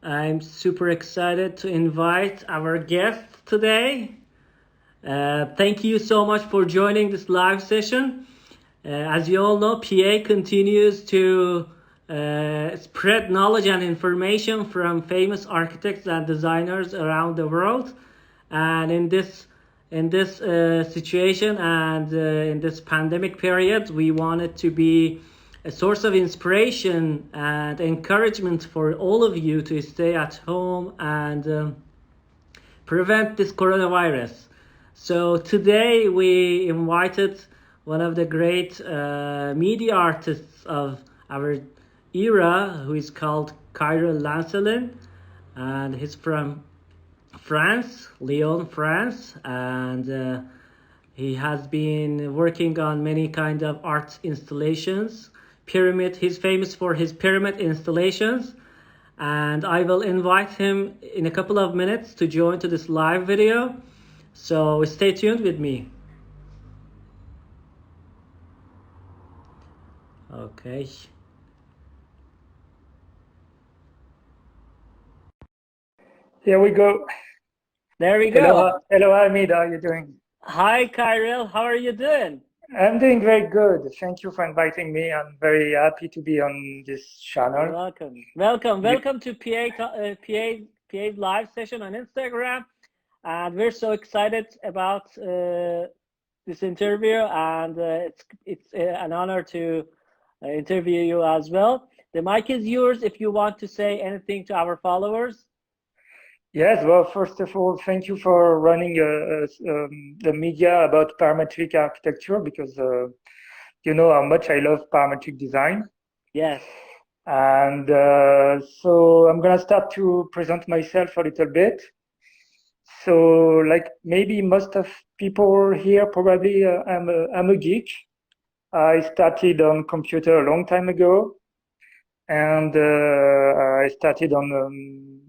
I'm super excited to invite our guest today. Thank you so much for joining this live session. As you all know, PA continues to spread knowledge and information from famous architects and designers around the world. And in this situation and in this pandemic period, we wanted to be a source of inspiration and encouragement for all of you to stay at home and prevent this coronavirus. So today we invited one of the great media artists of our era, who is called Cyril Lancelin, and he's from France, Lyon, France, and he has been working on many kind of art installations. He's famous for his pyramid installations, and I will invite him in a couple of minutes to join to this live video. So stay tuned with me. Okay. Here we go. There we go. Hello, Hamid. How are you doing? Hi, Cyril. How are you doing? I'm doing very good. Thank you for inviting me. I'm very happy to be on this channel. You're welcome to PA's live session on Instagram. And we're so excited about this interview, and it's an honor to interview you as well. The mic is yours if you want to say anything to our followers. Yes, well, first of all, thank you for running the media about parametric architecture, because you know how much I love parametric design. Yes. And so I'm gonna start to present myself a little bit. So, like maybe most of people here, probably I'm a geek. I started on computer a long time ago, and I started on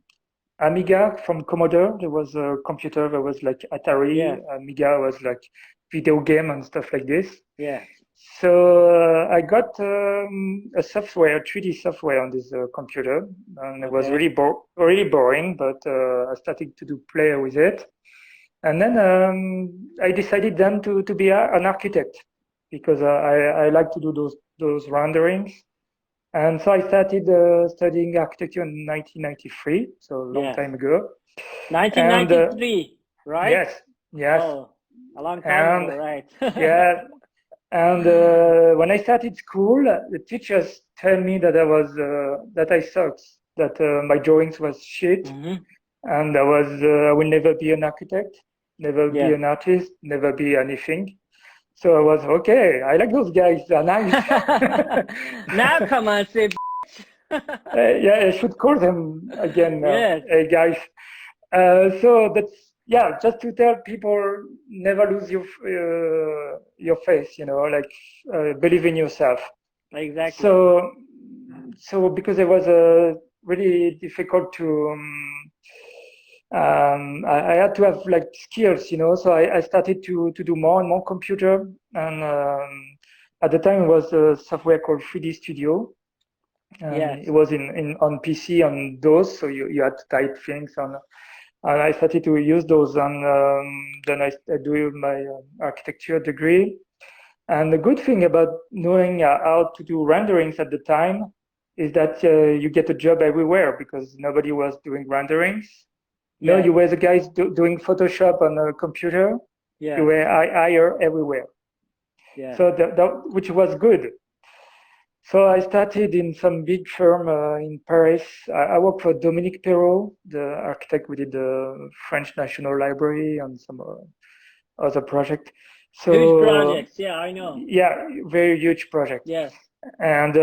Amiga from Commodore. There was a computer that was like Atari. Yeah. Amiga was like video game and stuff like this. Yeah. So I got a software, 3D software on this computer, and it was really boring, but I started to play with it. And then I decided then to be an architect, because I like to do those renderings. And so I started studying architecture in 1993, so a long time ago. 1993, right? Yes. Oh, a long time ago, right? Yeah. And when I started school, the teachers tell me that that I sucked, that my drawings was shit, and I will never be an architect, never be an artist, never be anything. So I was okay. I like those guys; they're nice. Now come on, say. Yeah, I should call them again. Yes. Hey guys. So that's. Yeah, just to tell people, never lose your faith, you know, like believe in yourself. Exactly. So because it was really difficult to, I had to have like skills, you know. So I started to do more and more computer, and at the time it was a software called 3D Studio. It was on PC on DOS, so you had to type things on. And I started to use those, and then I do my architecture degree. And the good thing about knowing how to do renderings at the time is that you get a job everywhere, because nobody was doing renderings. No, you were the guys doing Photoshop on a computer. You were hired everywhere. So which was good. So I started in some big firm in Paris. I worked for Dominique Perrault, the architect who did the French National Library and some other project. So huge projects, yeah, I know. Yeah, very huge project. Yes. And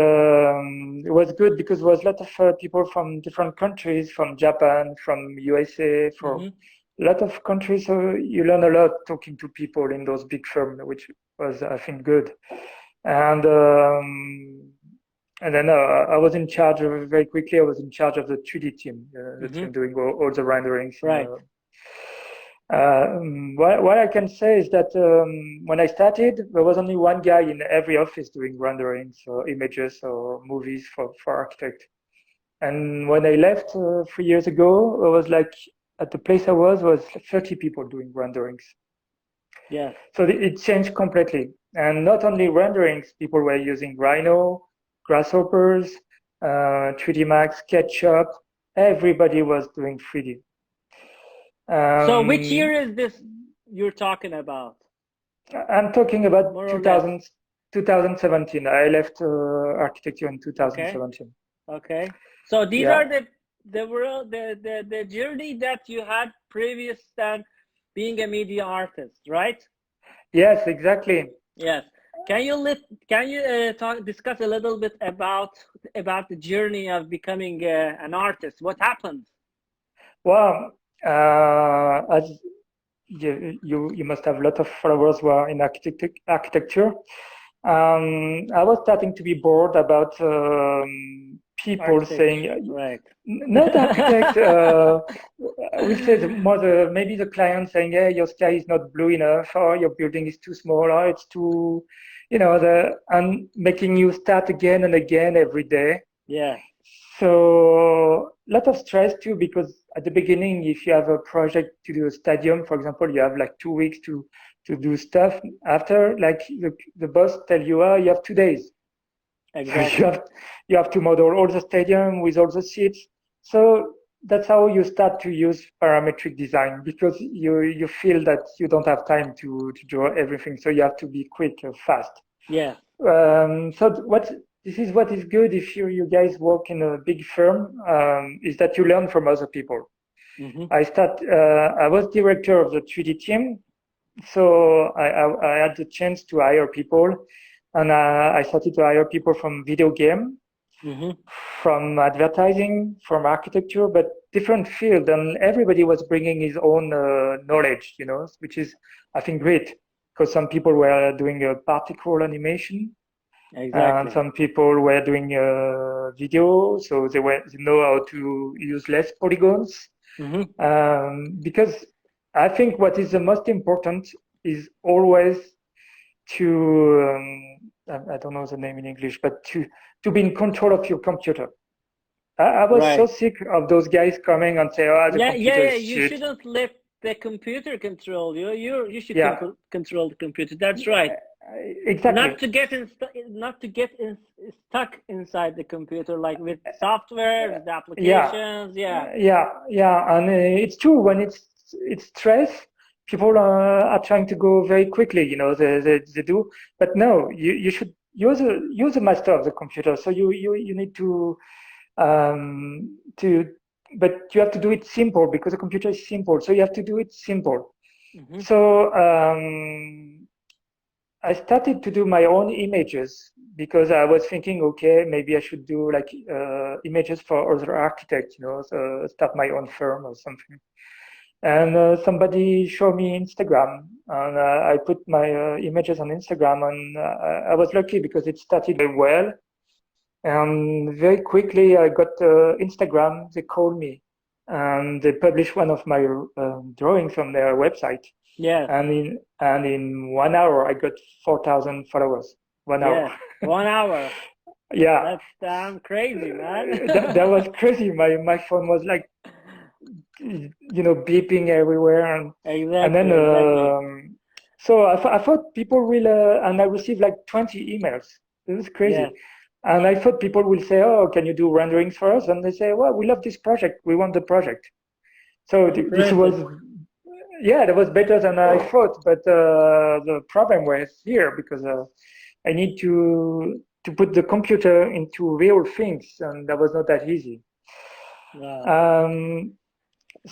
it was good because there was a lot of people from different countries, from Japan, from USA, from a lot of countries. So you learn a lot talking to people in those big firms, which was, I think, good. And then I was in charge of, very quickly, I was in charge of the 3D team, the team doing all the renderings. Right. What I can say is that when I started, there was only one guy in every office doing renderings or images or movies for architect. And when I left 3 years ago, I was like, at the place I was 30 people doing renderings. Yeah. So it changed completely. And not only renderings, people were using Rhino, Grasshoppers, 3D Max, SketchUp. Everybody was doing 3D. So which year is this you're talking about? I'm talking about 2017. I left architecture in 2017. Okay. So these are the journey that you had previous than being a media artist, right? Yes, exactly. Yes. Can you discuss a little bit about the journey of becoming an artist? What happened? Well, as you must have a lot of followers who are in architecture. I was starting to be bored about people saying, right, not architect. We say more maybe the client saying, "Hey, your sky is not blue enough, or your building is too small, or it's too, and making you start again and again every day." Yeah. So a lot of stress too, because at the beginning, if you have a project to do a stadium, for example, you have like 2 weeks to do stuff. After, like the boss tell you, you have 2 days. Exactly. So you have to model all the stadium with all the seats. So that's how you start to use parametric design, because you feel that you don't have time to draw everything. So you have to be quick, fast. Yeah. So this is what is good if you guys work in a big firm, is that you learn from other people. Mm-hmm. I was director of the 3D team, so I had the chance to hire people, and I started to hire people from video game, mm-hmm. from advertising, from architecture, but different field, and everybody was bringing his own knowledge, which is, I think, great, because some people were doing a particle animation. Exactly. And some people were doing video, so they know how to use less polygons. Mm-hmm. Because I think what is the most important is always to, I don't know the name in English, but to be in control of your computer. I was so sick of those guys coming and say, "Oh, the computer is shit." You shouldn't let the computer control you. You should control the computer. That's right. Exactly. Not to get stuck inside the computer, like with software, with applications. And it's true, when it's stress, people are trying to go very quickly. They do, but no, you should use a master of the computer. So you need but you have to do it simple, because the computer is simple. So you have to do it simple. Mm-hmm. So I started to do my own images, because I was thinking, okay, maybe I should do like images for other architects, so start my own firm or something. And somebody showed me Instagram, and I put my images on Instagram, and I was lucky because it started very well. And very quickly I got Instagram, they called me, and they published one of my drawings on their website. Yeah. And in 1 hour I got 4,000 followers. 1 hour. 1 hour. Yeah. That's damn crazy, man. that was crazy. My phone was like, beeping everywhere, and then so I thought people will, and I received like 20 emails. It was crazy. Yeah. And I thought people will say, "Oh, can you do renderings for us?" And they say, "Well, we love this project. We want the project." So this was, that was better than I thought. But the problem was here, because I need to put the computer into real things, and that was not that easy. Wow.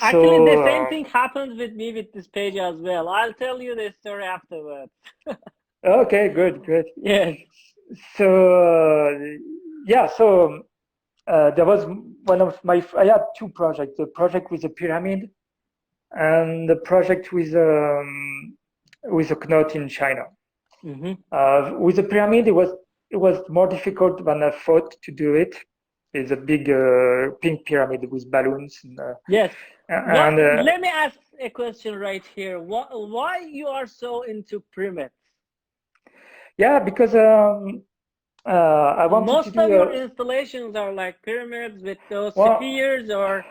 Actually, the same thing happened with me with this page as well. I'll tell you the story afterwards. Okay, good. Yes. So there was one of I had two projects: the project with the pyramid, and the project with a knot in China. Mm-hmm. With the pyramid, it was more difficult than I thought to do it. It's a big pink pyramid with balloons. Yes. Let me ask a question right here. Why you are so into pyramids? Yeah, because I wanted to Most do of your installations are like pyramids with those spheres or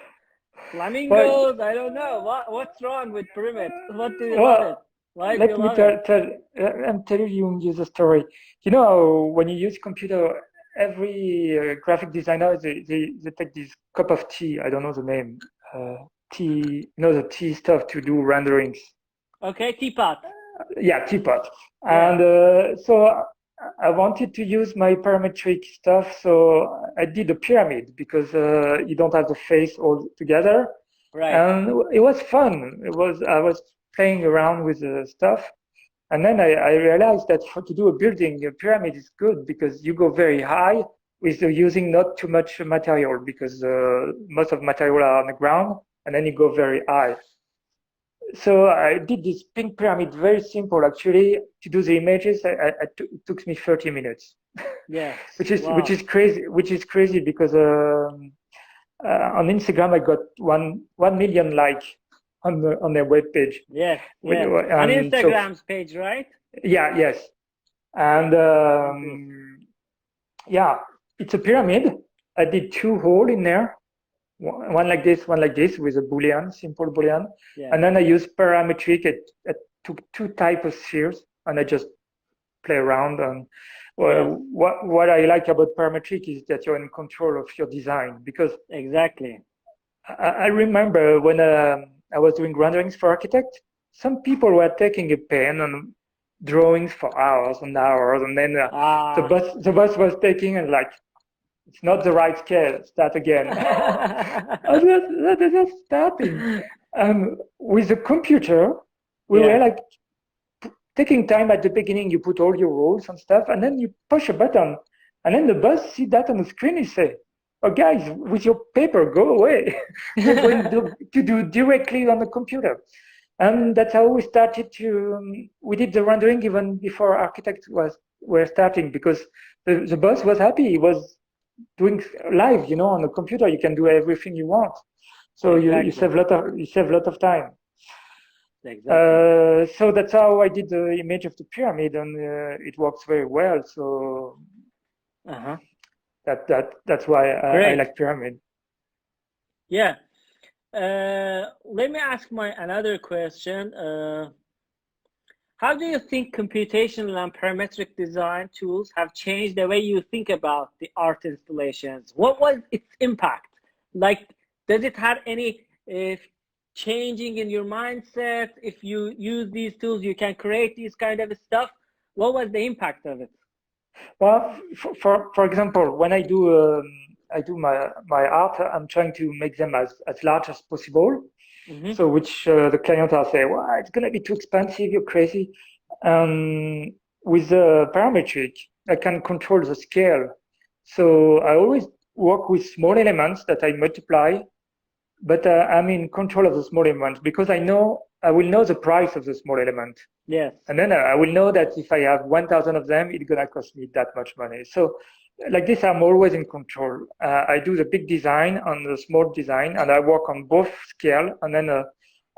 flamingos. I don't know. What's wrong with pyramids? What do you love it? Why do you let me love it? I'm telling you the story. You know, when you use computer, every graphic designer, they take this cup of tea. I don't know the name. Tea, you know, the tea stuff to do renderings. Okay, teapot. Yeah, teapot. Yeah. And so I wanted to use my parametric stuff, so I did a pyramid because you don't have the face all together. Right. And it was fun. I was playing around with the stuff, and then I realized that to do a building, a pyramid is good because you go very high with using not too much material because most of material are on the ground, and then you go very high. So I did this pink pyramid, very simple actually. To do the images, it took me 30 minutes. Yeah. Which is crazy. Which is crazy because on Instagram I got 1 million like on their web page. Yes. Yes. On Instagram's page, right? Yeah. Yes. And yeah, it's a pyramid. I did 2 holes in there. One like this with a boolean, simple boolean. Yeah. And then I used parametric. I took 2 types of spheres and I just play around. And what I like about parametric is that you're in control of your design because exactly. I remember when I was doing renderings for architects, some people were taking a pen and drawings for hours and hours, and then the boss was taking and like, it's not the right scale. Start again. That's starting. With the computer, we were like taking time at the beginning. You put all your rules and stuff, and then you push a button, and then the boss see that on the screen. He say, "Oh, guys, with your paper, go away. You're going to do directly on the computer." And that's how we started to. We did the rendering even before architects were starting because the boss was happy. He was doing live, you know, on the computer. You can do everything you want, so you save a lot of time. Exactly. So that's how I did the image of the pyramid, and it works very well. So that's why I like pyramid. Yeah. Let me ask another question. How do you think computational and parametric design tools have changed the way you think about the art installations? What was its impact? Like, does it have any changing in your mindset? If you use these tools, you can create these kind of stuff. What was the impact of it? Well, for example, when I do my art, I'm trying to make them as large as possible. Mm-hmm. So which the client will say, well, it's going to be too expensive, you're crazy. With the parametric, I can control the scale. So I always work with small elements that I multiply, but I'm in control of the small elements because I will know the price of the small element. Yes. And then I will know that if I have 1,000 of them, it's going to cost me that much money. So like this, I'm always in control. I do the big design and the small design, and I work on both scale, and then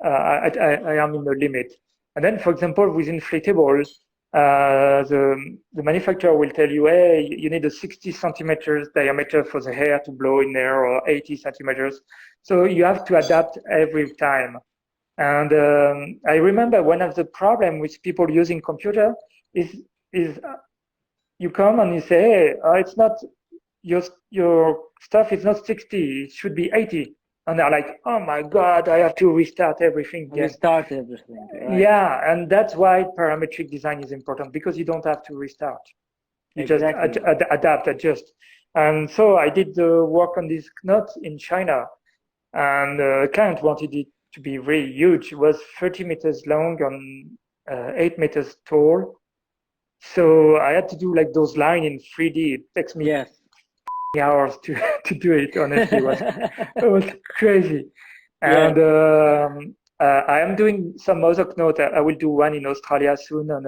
I am in the limit. And then, for example, with inflatables, the manufacturer will tell you, hey, you need a 60 centimeters diameter for the hair to blow in there, or 80 centimeters. So you have to adapt every time. And I remember one of the problems with people using computer is you come and you say, hey, it's not your stuff is not 60, it should be 80. And they're like, oh my God, I have to restart everything again. Restart everything. Right? Yeah, and that's why parametric design is important because you don't have to restart. You just adapt, adjust. And so I did the work on this knot in China, and the client wanted it to be really huge. It was 30 meters long and 8 meters tall. So I had to do like those lines in 3D. It takes me hours to do it. Honestly, it was crazy. And I am doing some other knot. I will do one in Australia soon and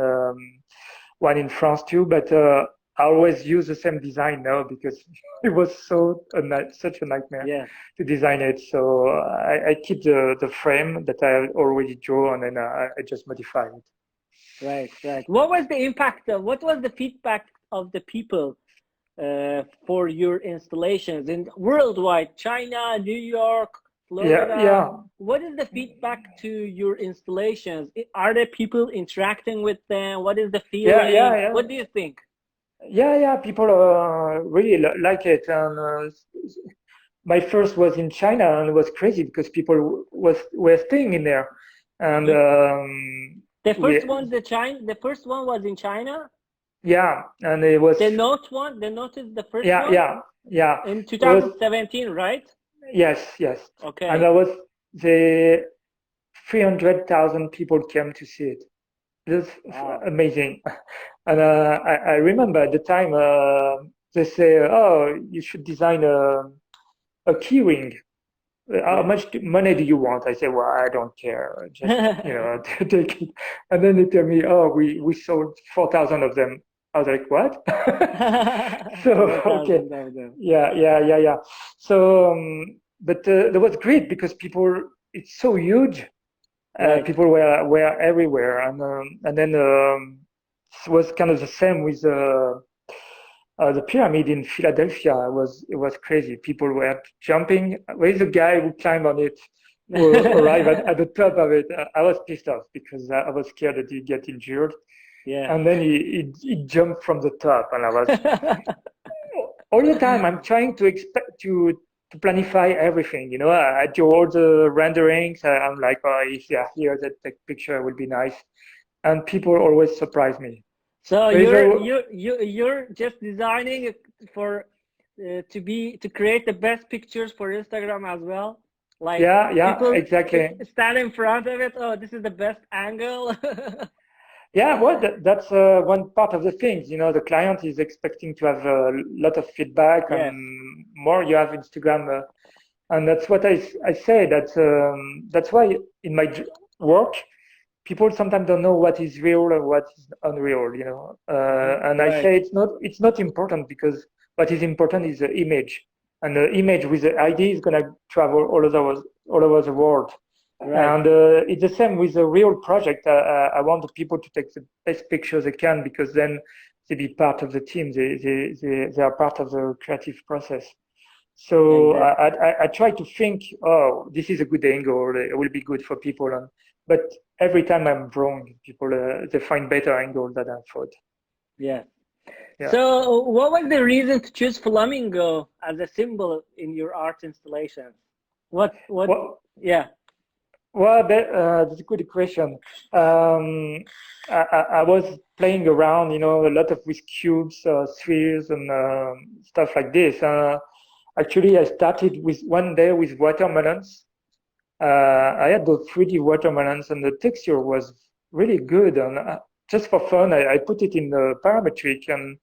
one in France too. But I always use the same design now because it was such a nightmare to design it. So I keep the frame that I already drew, and then I just modify it. Right. What was the impact? What was the feedback of the people for your installations in worldwide, China, New York, Florida. Yeah. What is the feedback to your installations? Are there people interacting with them? What is the feeling? Yeah. What do you think? Yeah. People really like it. And my first was in China, and it was crazy because people were staying in there. And the first one, the first one was in China. Yeah, and it was the Note one. The Note is the first one. Yeah. In 2017, right? Yes. Okay. And that was the 300,000 people came to see it. It was amazing. And I remember at the time they say, "Oh, you should design a key ring. How much money do you want?" I say, "Well, I don't care. Just take it." And then they tell me, "Oh, we sold 4,000 of them." I was like, "What?" So okay, yeah. So, but that was great because it's so huge. People were everywhere, and then it was kind of the same with the pyramid in Philadelphia. It was crazy. People were jumping. There is a guy who climbed on it, who arrived at the top of it. I was pissed off because I was scared that he'd get injured. Yeah. And then he jumped from the top, and I was all the time. I'm trying to planify everything. I do all the renderings. I'm like, oh, if they are here, that picture will be nice. And people always surprise me. So you're just designing for to create the best pictures for Instagram as well. Like people exactly. Stand in front of it. Oh, this is the best angle. Yeah, well, that's one part of the things. The client is expecting to have a lot of feedback, and more you have Instagram, and that's what I say. That's why in my work, people sometimes don't know what is real and what is unreal. And I say it's not important, because what is important is the image, and the image with the ID is gonna travel all over the world. And it's the same with a real project. I want the people to take the best pictures they can, because then they be part of the team. They are part of the creative process. So I try to think, oh, this is a good angle. It will be good for people. But every time I'm wrong, people they find better angle than I thought. Yeah. So what was the reason to choose flamingo as a symbol in your art installation? Yeah. Well, that's a good question. I was playing around, a lot with cubes, spheres, and stuff like this. Actually, I started one day with watermelons. I had the 3D watermelons, and the texture was really good. And just for fun, I put it in the Parametric, and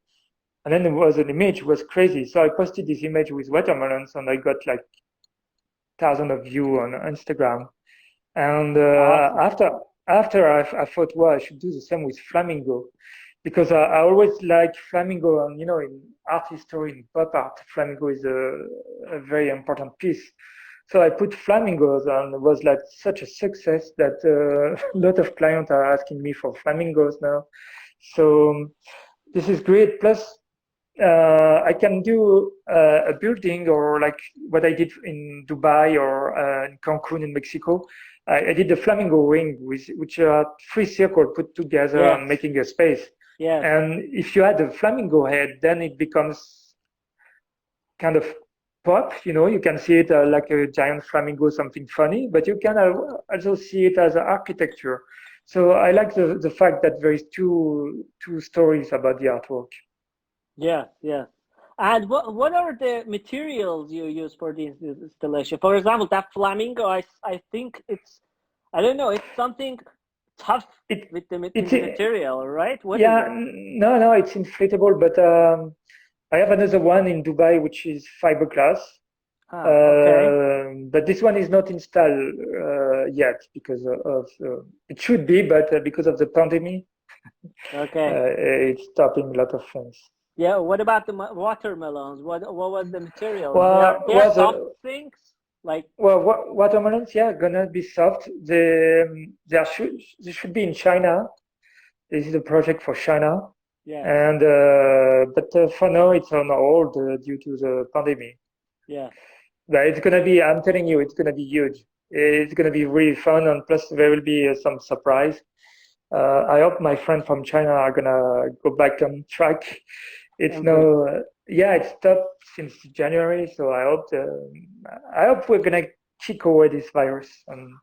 then there was an image. It was crazy. So I posted this image with watermelons, and I got like thousands of views on Instagram. And awesome. after I thought, well, I should do the same with flamingo, because I always like flamingo, and in art history, in pop art, flamingo is a very important piece. So I put flamingos, and it was like such a success that a lot of clients are asking me for flamingos now. So this is great. Plus, I can do a building, or like what I did in Dubai or in Cancun in Mexico. I did the flamingo ring, which are 3 circles put together and making a space. Yeah. And if you add a flamingo head, then it becomes kind of pop. You can see it like a giant flamingo, something funny, but you can also see it as architecture. So I like the fact that there is two stories about the artwork. Yeah. And what are the materials you use for the installation? For example, that flamingo, I think I don't know, it's something tough with the material, right? What is it? No, it's inflatable, but I have another one in Dubai, which is fiberglass. Okay. But this one is not installed yet, because of it should be, but because of the pandemic, it's stopping a lot of things. Yeah. What about the watermelons? What was the material? Well, they're soft things, like. Well, watermelons, gonna be soft. They should be in China. This is a project for China. Yeah. And but for now it's on hold due to the pandemic. Yeah. But it's gonna be, I'm telling you, it's gonna be huge. It's gonna be really fun, and plus there will be some surprise. I hope my friends from China are gonna go back on track. It's no, yeah, it's stopped since January, so I hope we're gonna kick away this virus and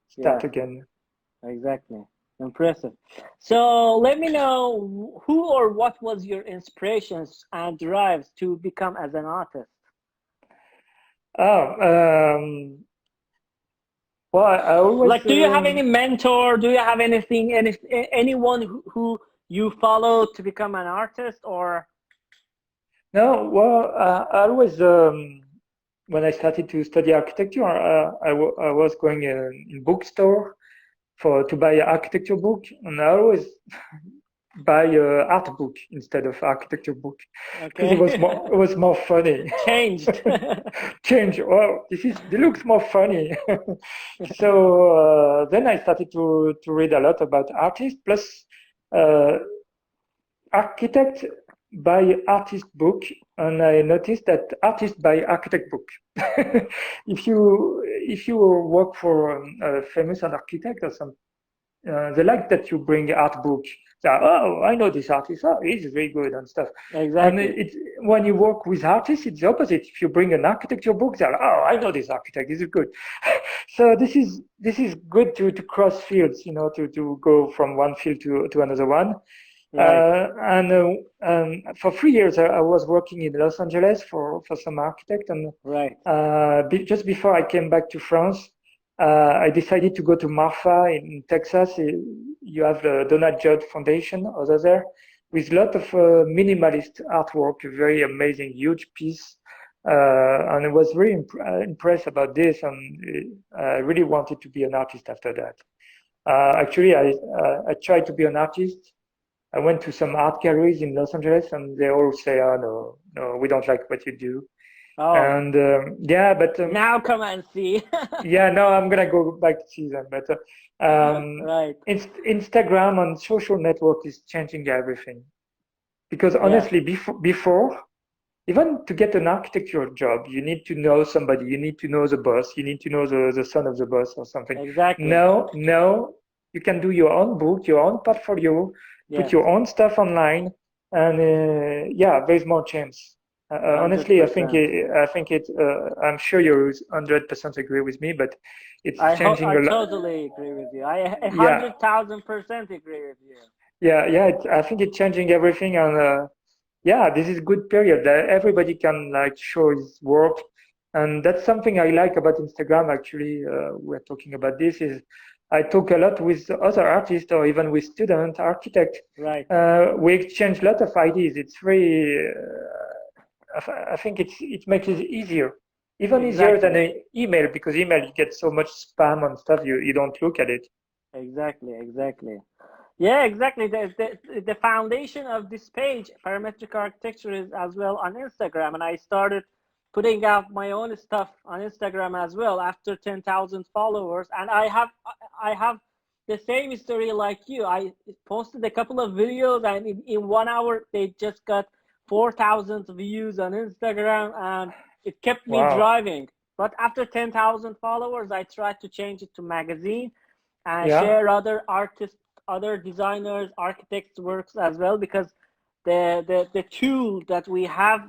start again. Exactly. Impressive. So let me know who or what was your inspirations and drives to become as an artist? Oh, well, I always Like, do you have any mentor? Do you have anyone who you follow to become an artist, or? no. Well, I always when I started to study architecture, I was going in bookstore to buy an architecture book, and I always buy a art book instead of architecture book because Okay. it was more funny. Changed. Change. Oh, it looks more funny. So then I started to read a lot about artists, plus uh, architect buy artist book, and I noticed that artist buy architect book. If you work for a famous architect or something, they like that you bring art book. So, oh, I know this artist. Oh, he's very good and stuff. And Exactly. when you work with artists, it's the opposite. If you bring an architecture book, they're like, oh, I know this architect. This is good. So this is good to cross fields, to go from one field to another one. Right. And for 3 years, I was working in Los Angeles for some architect, and Right. just before I came back to France, I decided to go to Marfa in Texas. You have the Donald Judd Foundation over there with a lot of minimalist artwork, a very amazing, huge piece. And I was very impressed about this, and I really wanted to be an artist after that. Actually, I tried to be an artist. I went to some art galleries in Los Angeles, and they all say, "Oh no, no, we don't like what you do." Oh. And yeah, but Now come and see. yeah, no, I'm gonna go back to see them. But Right. Instagram and social network is changing everything. Because Yeah. honestly, before even to get an architectural job, you need to know somebody. You need to know the boss. You need to know the son of the boss or something. Exactly. No, you can do your own book, your own portfolio, put Yes. your own stuff online, and yeah, there's more chance. Honestly, I think 100%. I'm sure you 100% agree with me, but it's changing I a lot. totally agree with you. I Yeah, 100,000% agree with you. yeah. I think it's changing everything, and yeah, this is good period that everybody can like show his work, and that's something I like about Instagram. Actually, we're talking about this is I talk a lot with other artists or even with student architect. Right. We exchange a lot of ideas. It's very I think it makes it easier, even easier than Exactly. an email, because email you get so much spam and stuff you don't look at it. Exactly. Yeah, exactly. The foundation of this page, parametric architecture, is as well on Instagram, and I started putting out my own stuff on Instagram as well after 10,000 followers, and I have the same story like you. I posted a couple of videos, and in 1 hour they just got 4,000 views on Instagram, and it kept me Wow. driving. But after 10,000 followers, I tried to change it to magazine and Yeah. share other artists, other designers, architects' works as well, because the tool that we have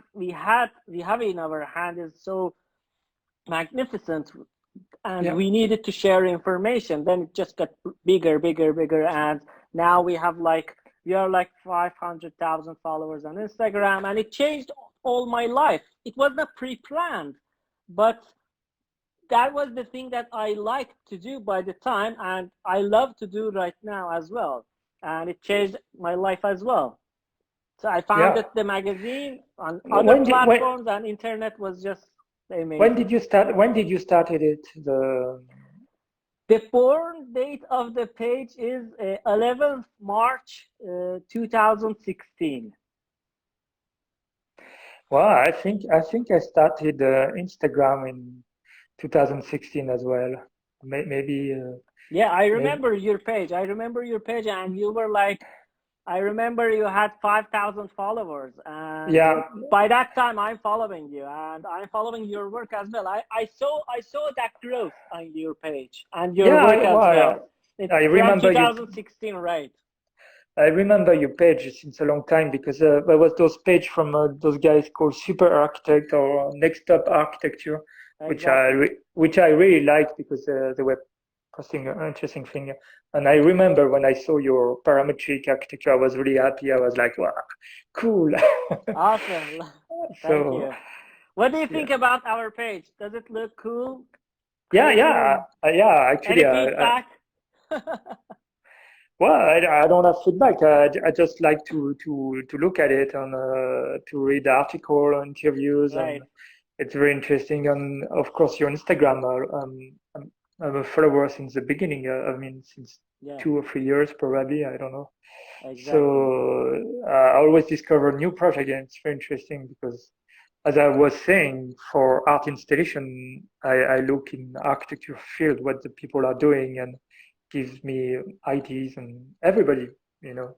in our hand is so magnificent, and Yeah. we needed to share information. Then it just got bigger, and now we are like 500,000 followers on Instagram, and it changed all my life. It was not pre-planned, but that was the thing that I liked to do by the time, and I love to do right now as well. And it changed my life as well. So I found Yeah. that the magazine on other platforms and internet was just amazing. When did you started it? The born date of the page is 11th March 2016. Well, I think I started Instagram in 2016 as well. Maybe Yeah, I maybe remember your page. And you were like I remember you had 5,000 followers, and Yeah, by that time I'm following you, and I'm following your work as well. I saw that growth on your page and your work yeah. as well. Well, It's I from remember you. 2016, right? I remember your page since a long time because there was those page from those guys called Super Architect or Next Up Architecture, Exactly. which I really liked because they were posting an interesting thing. And I remember when I saw your parametric architecture, I was really happy. I was like, wow, cool. Awesome. Thank So you. What do you yeah, think about our page? Does it look cool, yeah, crazy? yeah. Actually, Any feedback? well, I don't have feedback. I just like to look at it and to read article, interviews, and Right. it's very interesting. And of course, your Instagram. I'm a follower since the beginning. I mean, since Yeah, 2 or 3 years, probably. I don't know. exactly. So I always discover new projects, and it's very interesting because, as I was saying, for art installation, I look in architecture field what the people are doing and gives me ideas and everybody, you know.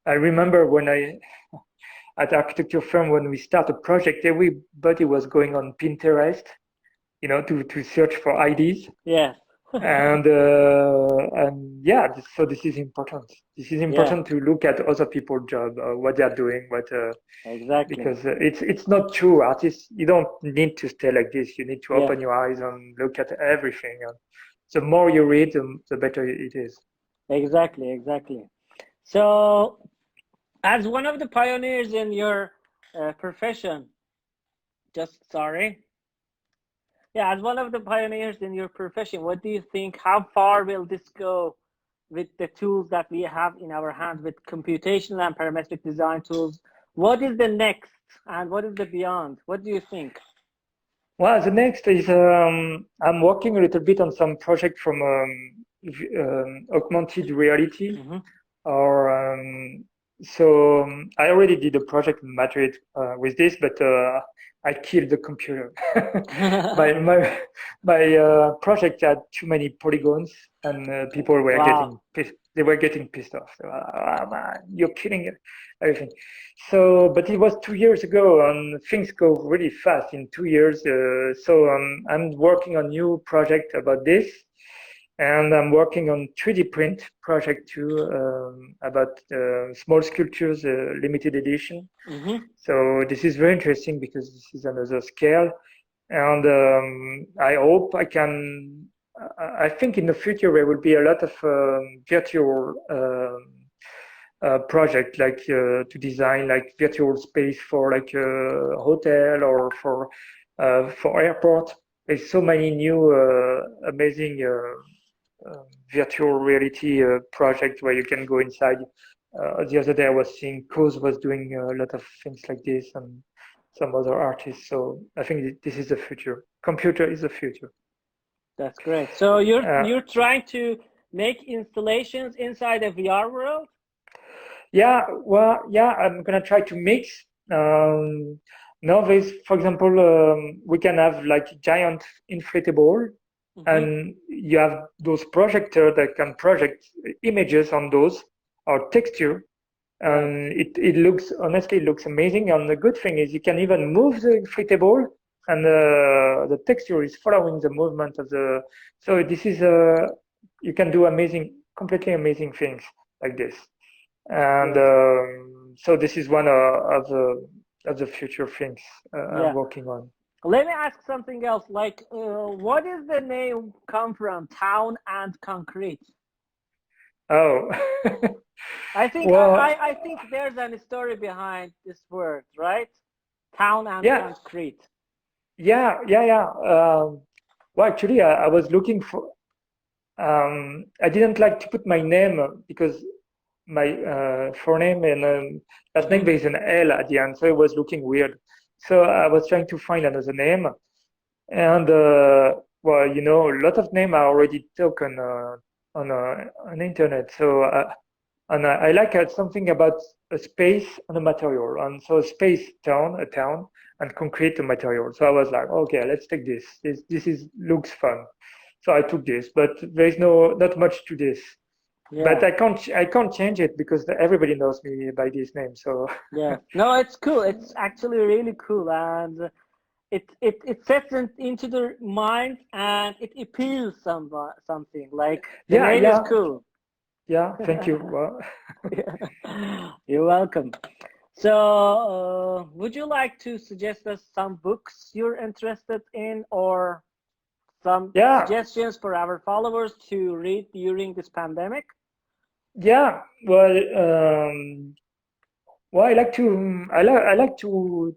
I remember when I at architecture firm when we start a project, everybody was going on Pinterest, to search for ideas. Yeah. And yeah, so this is important. This is Yeah, important to look at other people's job, what they are doing, exactly. because it's not true. Artists, you don't need to stay like this. You need to Yeah, open your eyes and look at everything. And the more you read, the better it is. exactly, exactly. So, as one of the pioneers in your profession, just sorry. Yeah, as one of the pioneers in your profession, what do you think? How far will this go with the tools that we have in our hands with computational and parametric design tools? What is the next and what is the beyond? What do you think? Well, the next is I'm working a little bit on some project from augmented reality, Mm-hmm. or I already did a project in Madrid with this, but I killed the computer. My project had too many polygons, and people were Wow. getting pissed. They were getting pissed off. So, man, you're killing everything. So, but it was 2 years ago, and things go really fast in 2 years. So I'm working on new project about this, and I'm working on 3D print project too, about small sculptures, limited edition. Mm-hmm. So this is very interesting because this is another scale, and I hope I can. I think in the future there will be a lot of virtual project, like to design like virtual space for like a hotel or for airport. There's so many new amazing virtual reality project where you can go inside. The other day I was seeing Koz was doing a lot of things like this and some other artists. So I think this is the future. Computer is the future. That's great. So you're Uh, you're trying to make installations inside a VR world? yeah, well, yeah, I'm gonna try to mix. Nowadays, for example, we can have like giant inflatable, Mm-hmm. and you have those projector that can project images on those or texture. Right. And it looks, honestly, it looks amazing. And the good thing is you can even move the inflatable, and the texture is following the movement of the. So this is you can do completely amazing things like this. And Great. so this is one of the future things I'm Yeah. working on. Let me ask something else. Like, what is the name come from? Town and concrete. Oh, I think well, I think there's a story behind this word, right? Town and yeah, concrete. yeah. Well, actually, I was looking for. I didn't like to put my name because my forename and last name Mm-hmm. there is an L at the end, so it was looking weird. So I was trying to find another name, and well, a lot of names are already taken on internet. So and I like something about a space and a material, and so a town, and concrete a material. So I was like, okay, let's take this. This is looks fun. So I took this, but there is not much to this. But I can't change it because everybody knows me by this name. So yeah, no, it's cool. It's actually really cool, and it sets into the mind, and it appeals something like the name is cool. Yeah, thank you. Well, Yeah. You're welcome. So, would you like to suggest us some books you're interested in, or some suggestions for our followers to read during this pandemic? Yeah, well, I like to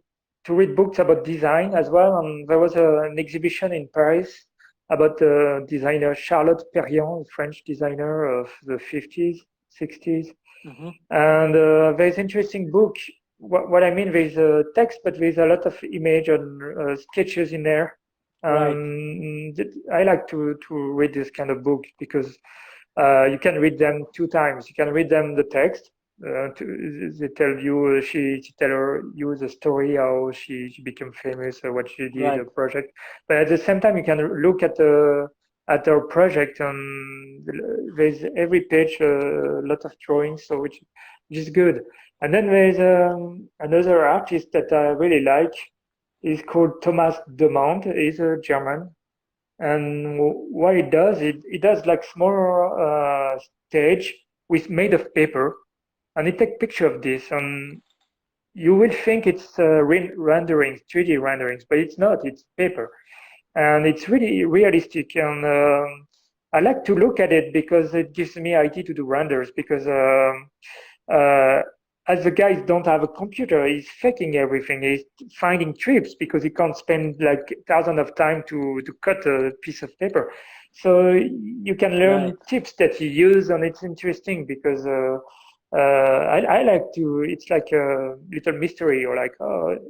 read books about design as well. And there was an exhibition in Paris about the designer Charlotte Perriand, a French designer of the 50s, 60s. Mm-hmm. And there's interesting book. What I mean, there's a text, but there's a lot of image and sketches in there. I like to read this kind of book because you can read them two times. You can read them the text. They tell you she tell you the story how she became famous or what she did, a project. But at the same time, you can look at her project, and there's every page a lot of drawings, so which is good. And then there's another artist that I really like. He's called Thomas Demand. He's a German. And what it does like small stage with made of paper, and it take picture of this, and you will think it's renderings, 3D renderings, but it's not. It's paper, and it's really realistic. And I like to look at it because it gives me idea to do renders. Because as the guys don't have a computer, he's faking everything. He's finding trips because he can't spend like thousands of time to cut a piece of paper. So you can learn tips that he use, and it's interesting because I like to. It's like a little mystery, or like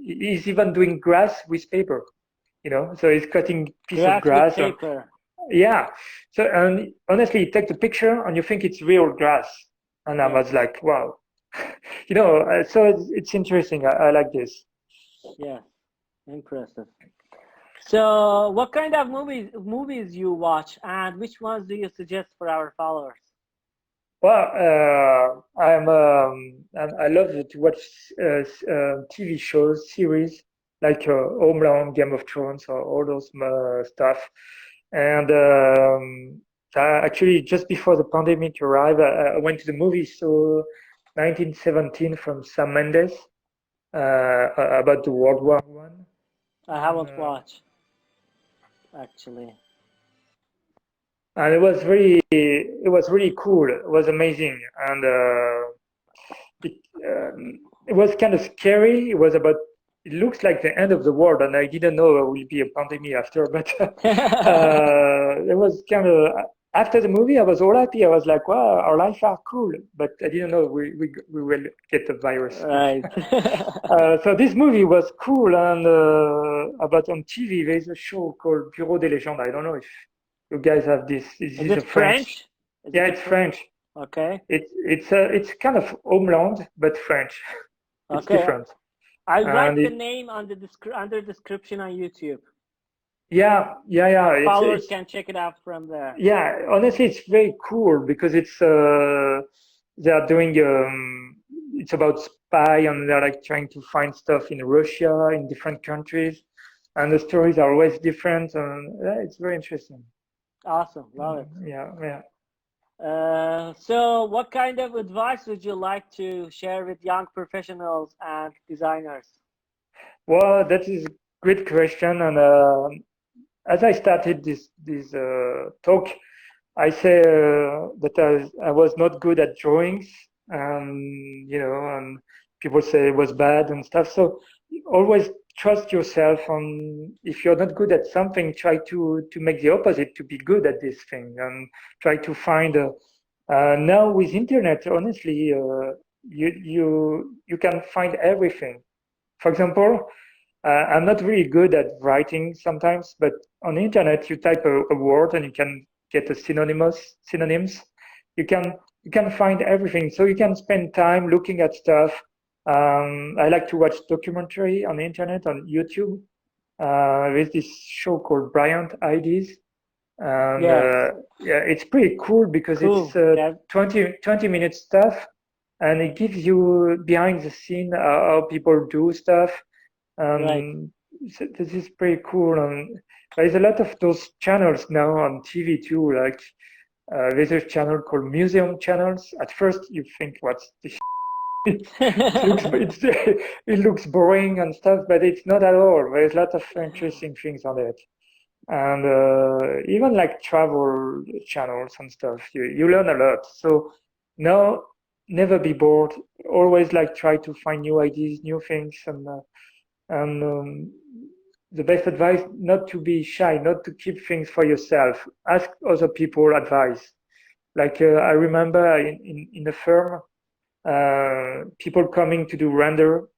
he's even doing grass with paper, So he's cutting piece of grass. With paper. Yeah. So and honestly, you take the picture and you think it's real grass, and I was like, wow. So it's interesting. I like this. Yeah, impressive. So, what kind of movies you watch, and which ones do you suggest for our followers? Well, I love to watch TV shows, series like Homeland, Game of Thrones, or all those stuff. And actually, just before the pandemic arrived, I went to the movies. So 1917 from Sam Mendes about the World War One. I haven't watched actually. And it was really cool. It was amazing, and it was kind of scary. It looks like the end of the world, and I didn't know there will be a pandemic after. But it was kind of after the movie, I was all happy. I was like, wow, our lives are cool. But I didn't know we will get the virus. Right. So this movie was cool, and about on TV, there's a show called Bureau des légendes. I don't know if you guys have this. Is it French? Yeah, it's French. Okay. It's kind of Homeland, but French. It's different. I'll write the name on the under description on YouTube. Yeah. Followers can check it out from there. Yeah, honestly, it's very cool because it's they are doing it's about spy, and they're like trying to find stuff in Russia, in different countries, and the stories are always different, and it's very interesting. Awesome, love it. Yeah. So what kind of advice would you like to share with young professionals and designers? Well, that is a great question, and as I started this talk, I say that I was not good at drawings, and people say it was bad and stuff. So always trust yourself, and if you're not good at something, try to make the opposite, to be good at this thing, and try to find now with internet, honestly, you can find everything. For example, I'm not really good at writing sometimes, but on the internet you type a word and you can get synonyms. You can find everything, so you can spend time looking at stuff. I like to watch documentary on the internet, on YouTube. There's this show called Brilliant Ideas, And Yes. yeah, it's pretty cool because Cool. it's 20 minute stuff, and it gives you behind the scene how people do stuff. Right. So this is pretty cool. And there's a lot of those channels now on TV too, like there's a channel called Museum Channels. At first you think, what's this? It looks boring and stuff, but it's not at all. There's a lot of interesting things on it. And even like travel channels and stuff, you learn a lot. So now, never be bored. Always like try to find new ideas, new things, and the best advice, not to be shy, not to keep things for yourself. Ask other people advice. Like I remember in the firm, people coming to do render,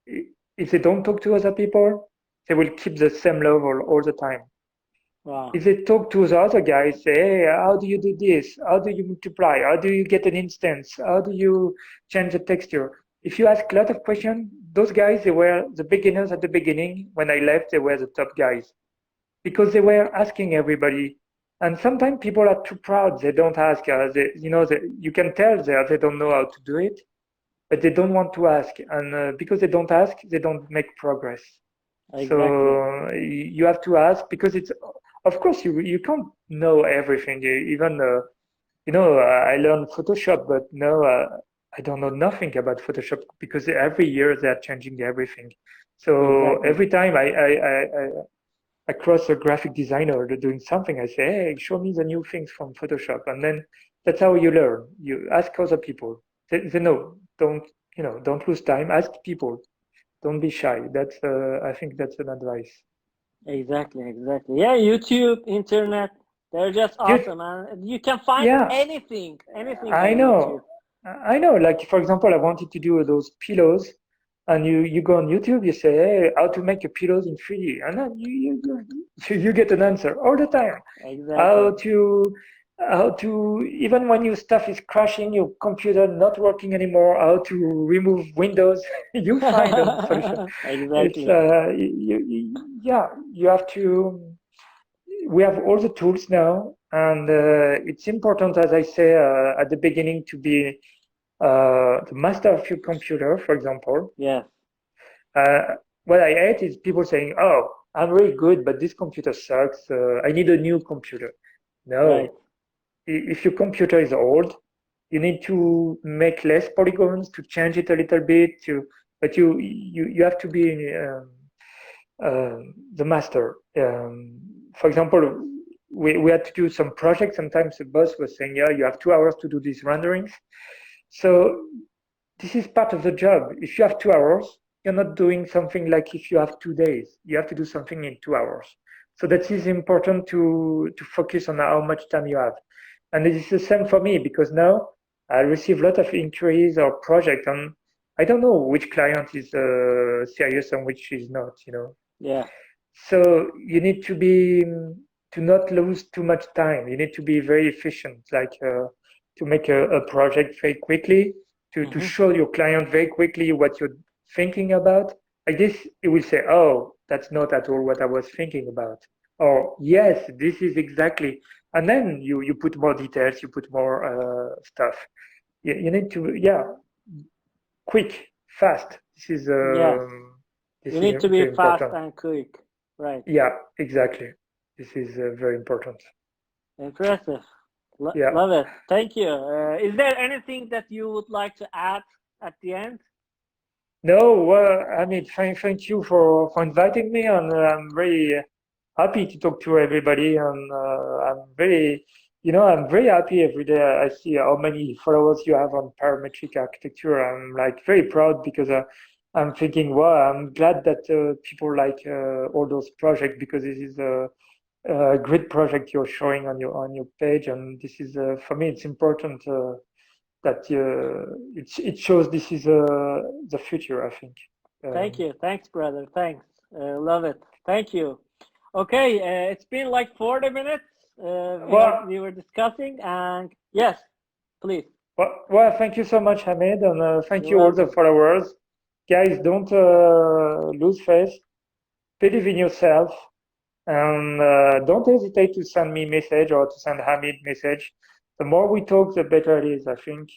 if they don't talk to other people, they will keep the same level all the time. Wow. If they talk to the other guys, say, hey, how do you do this? How do you multiply? How do you get an instance? How do you change the texture? If you ask a lot of questions, those guys, they were the beginners at the beginning. When I left, they were the top guys because they were asking everybody. And sometimes people are too proud. They don't ask. You can tell they don't know how to do it, but they don't want to ask. And because they don't ask, they don't make progress. Exactly. So you have to ask because it's, of course, you can't know everything. Even I learned Photoshop, but no, I don't know nothing about Photoshop because every year they're changing everything. So Exactly. every time I cross a graphic designer doing something, I say, hey, show me the new things from Photoshop, and then that's how you learn. You ask other people. They know. Don't lose time. Ask people. Don't be shy. That's I think that's an advice. Exactly. Exactly. Yeah. YouTube, internet, they're just You, awesome, and you can find yeah, anything I on YouTube. know. I know. Like for example, I wanted to do those pillows, and you go on YouTube, you say, hey, how to make a pillows in 3D, and then you get an answer all the time. Exactly. How to even when your stuff is crashing, your computer not working anymore, how to remove Windows, you find a solution. It's Exactly. yeah, you have to. We have all the tools now, and it's important, as I say at the beginning, to be the master of your computer, for example. Yes. Uh, what I hate is people saying, "Oh, I'm really good, but this computer sucks. I need a new computer." Right. No, if your computer is old, you need to make less polygons to change it a little bit. But you have to be the master. For example, we had to do some projects. Sometimes the boss was saying, "Yeah, you have 2 hours to do these renderings." So this is part of the job. If you have 2 hours, you're not doing something like if you have 2 days. You have to do something in 2 hours. So that is important to focus on how much time you have. And it is the same for me because now I receive a lot of inquiries or projects, and I don't know which client is serious and which is not. Yeah. So you need to not lose too much time. You need to be very efficient, like to make a project very quickly, to show your client very quickly what you're thinking about. Like this, it will say, "Oh, that's not at all what I was thinking about," or "Yes, this is exactly." And then you put more details, you put more stuff. You need to, yeah, quick, fast. Yes. This You is need to be very fast important. and quick. Right. Yeah, exactly. This is very important. Impressive. Yeah. Love it. Thank you. Is there anything that you would like to add at the end? No, well, I mean, thank you for inviting me, and I'm very happy to talk to everybody, and I'm very happy every day. I see how many followers you have on parametric architecture. I'm like very proud because I'm thinking, wow, I'm glad that people like all those projects because this is a great project you're showing on your page, and this is for me it's important that it shows this is the future, I think. Thank you. Thanks, brother. Thanks. Love it. Thank you. Okay, it's been like 40 minutes. Well, We were discussing, and yes, please. well, thank you so much, Hamid, and thank You're you all the welcome. followers. Guys, don't lose faith. Believe in yourself. And don't hesitate to send me message or to send Hamid message. The more we talk, the better it is, I think.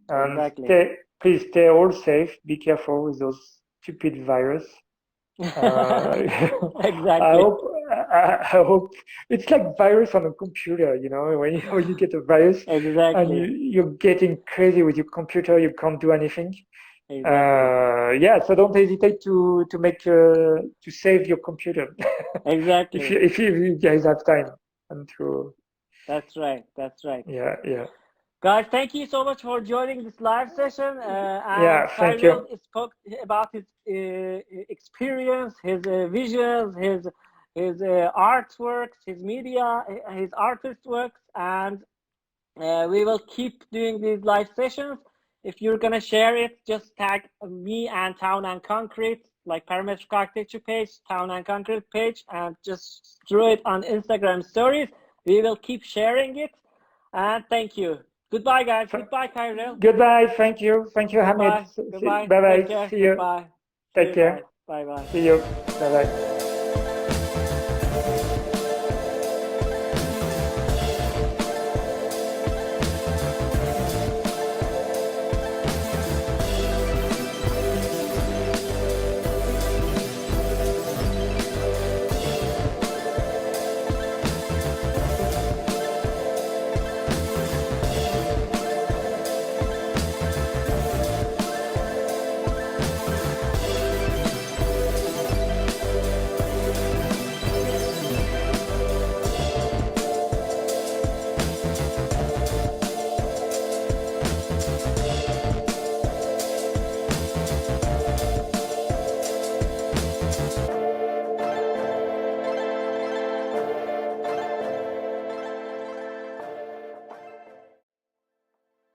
And exactly. please stay all safe. Be careful with those stupid virus. Exactly. I hope it's like virus on a computer, you know, when you get a virus and you're getting crazy with your computer, you can't do anything. Exactly. Yeah, so don't hesitate to make to save your computer. Exactly. if you guys have time and to. That's right. That's right. Yeah, yeah. Guys, thank you so much for joining this live session. Yeah, thank Cyril you. spoke about his experience, his visions, his artworks, his media, his artist works, and we will keep doing these live sessions. If you're gonna share it, just tag me and Town and Concrete, like Parametric Architecture page, Town and Concrete page, and just throw it on Instagram stories. We will keep sharing it. And thank you. Goodbye, guys. Goodbye, Cyril. Goodbye. Thank you. Thank you, Hamid. Goodbye. Goodbye. Bye Take bye. care. See you. Goodbye. Take care. Bye bye. See you. Bye bye.